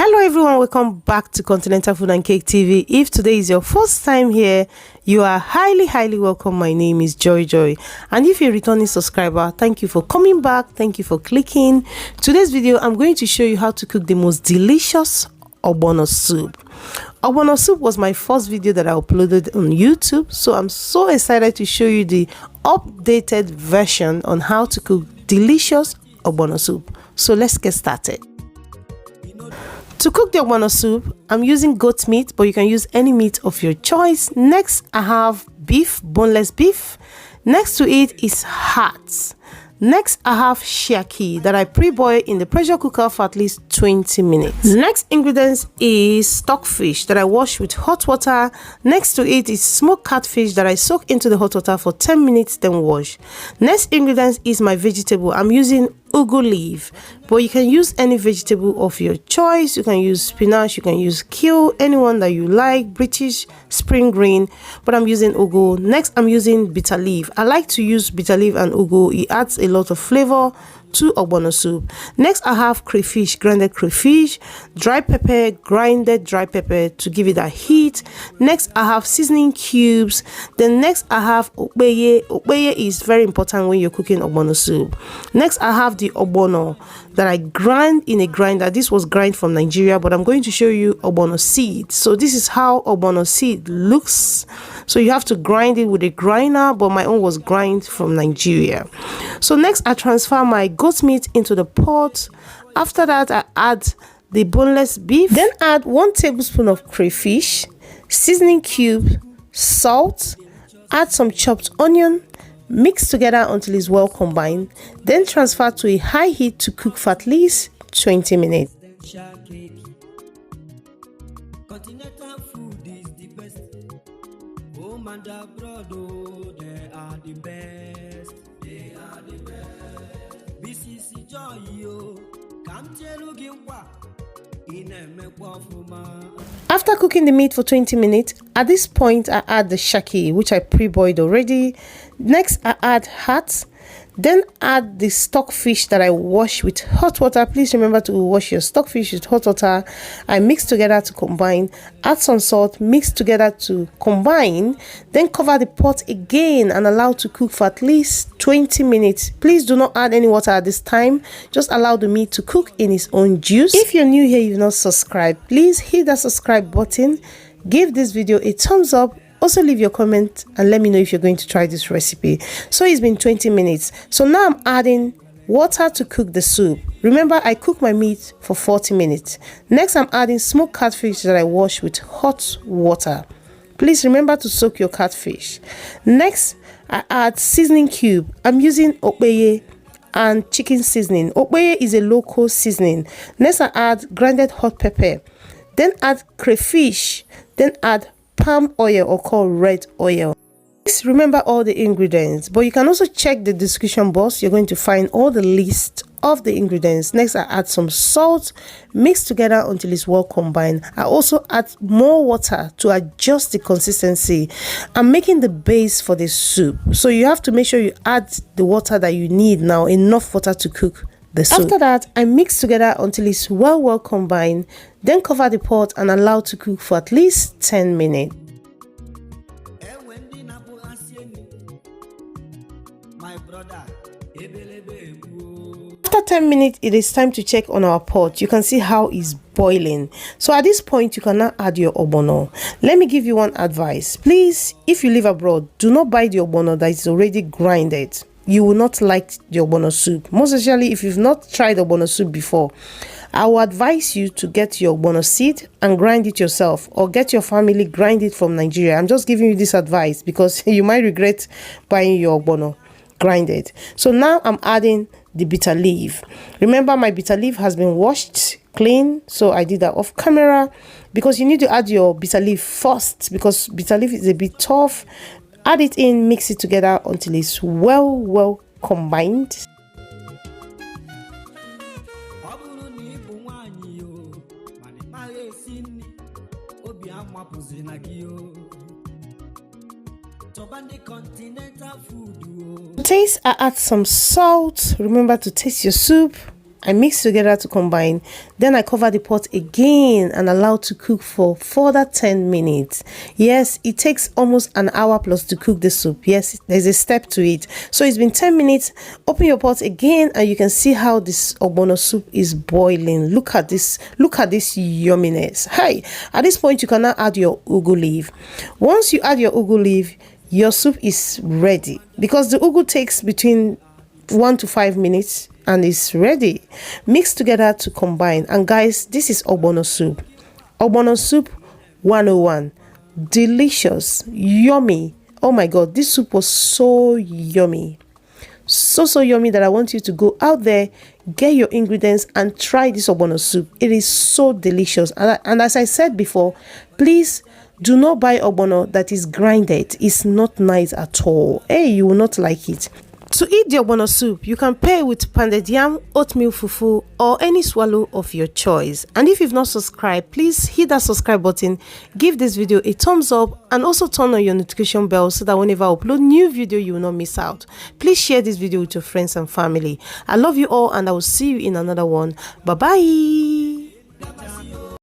Hello everyone, welcome back to Continental Food and Cake TV. If today is your first time here, you are highly welcome. My name is Joy, and if you're a returning subscriber, thank you for coming back. Thank you for clicking. Today's video, I'm going to show you how to cook the most delicious Ogbono soup. Ogbono soup was my first video that I uploaded on YouTube, so I'm so excited to show you the updated version on how to cook delicious Ogbono soup. So let's get started. To cook the Ogbono soup, I'm using goat meat, but you can use any meat of your choice. Next, I have beef, boneless beef. Next to it is heart. Next, I have SHAKI that I pre-boil in the pressure cooker for at least 20 minutes. Next ingredients is stockfish that I wash with hot water. Next to it is smoked catfish that I soak into the hot water for 10 minutes, then wash. Next ingredients is my vegetable. I'm using ugu leaf, but you can use any vegetable of your choice. You can use spinach, you can use kale, anyone that you like, British spring green, but I'm using ugu. Next, I'm using bitter leaf. I like to use bitter leaf and ugu. It adds a lot of flavor to Ogbono soup. Next, I have crayfish, grounded crayfish, dry pepper, grinded dry pepper to give it that heat. Next, I have seasoning cubes. Then next, I have ogbeye. Ogbeye is very important when you're cooking Ogbono soup. Next, I have the Ogbono that I grind in a grinder. This was grind from Nigeria, but I'm going to show you Ogbono seed. So this is how Ogbono seed looks. So you have to grind it with a grinder, but my own was grind from Nigeria. So next, I transfer my goat meat into the pot. After that, I add the boneless beef. Then add 1 tablespoon of crayfish, seasoning cube, salt, add some chopped onion, mix together until it's well combined. Then transfer to a high heat to cook for at least 20 minutes. Continental food is the best. Home and abroad, oh, they are the best. They are the best. BCC joy, yo. Come tell you what. After cooking the meat for 20 minutes, at this point I add the SHAKI, which I pre-boiled already. Next, I add heart. Then add the stockfish that I wash with hot water. Please remember to wash your stockfish with hot water. I mix together to combine. Add some salt, mix together to combine. Then cover the pot again and allow to cook for at least 20 minutes. Please do not add any water at this time. Just allow the meat to cook in its own juice. If you're new here, you've not subscribed, please hit that subscribe button. Give this video a thumbs up. Also leave your comment and let me know if you're going to try this recipe. So it's been 20 minutes. So now I'm adding water to cook the soup. Remember, I cook my meat for 40 minutes. Next, I'm adding smoked catfish that I wash with hot water. Please remember to soak your catfish. Next, I add seasoning cube. I'm using ogbeye and chicken seasoning. Ogbeye is a local seasoning. Next, I add grinded hot pepper. Then add crayfish. Then add palm oil, or called red oil. Please remember all the ingredients, but you can also check the description box. You're going to find all the list of the ingredients. Next, I add some salt, mix together until it's well combined. I also add more water to adjust the consistency. I'm making the base for the soup, so you have to make sure you add the water that you need now, enough water to cook the soup. After that, I mix together until it's well combined. Then cover the pot and allow to cook for at least 10 minutes. After 10 minutes, it is time to check on our pot. You can see how it's boiling. So at this point, you can now add your Ogbono. Let me give you one advice. Please, if you live abroad, do not buy the Ogbono that is already grinded. You will not like the Ogbono soup, most especially if you've not tried Ogbono soup before. I will advise you to get your Ogbono seed and grind it yourself, or get your family grind it from Nigeria. I'm just giving you this advice because you might regret buying your Ogbono grinded. So now I'm adding the bitter leaf. Remember, my bitter leaf has been washed clean, so I did that off camera, because you need to add your bitter leaf first, because bitter leaf is a bit tough. Add it in, mix it together until it's well combined. To taste, I add some salt. Remember to taste your soup. I mix together to combine. Then I cover the pot again and allow to cook for further 10 minutes. Yes, it takes almost an hour plus to cook the soup. Yes, there's a step to it. So it's been 10 minutes. Open your pot again and you can see how this ogbono soup is boiling. Look at this. Look at this yumminess. Hi. At this point, you can now add your ugu leaf. Once you add your ugu leaf, your soup is ready because the ugu takes between 1 to 5 minutes and it's ready. Mix together to combine. And guys, this is ogbono soup. Ogbono soup 101. Delicious, yummy. Oh my god, this soup was so yummy. So yummy that I want you to go out there, get your ingredients and try this ogbono soup. It is so delicious. And as I said before, please do not buy ogbono that is grinded. It's not nice at all. Hey, you will not like it. To eat the ogbono soup, you can pair with pounded yam, oatmeal fufu, or any swallow of your choice. And if you've not subscribed, please hit that subscribe button, give this video a thumbs up, and also turn on your notification bell so that whenever I upload new video, you will not miss out. Please share this video with your friends and family. I love you all, and I will see you in another one. Bye bye.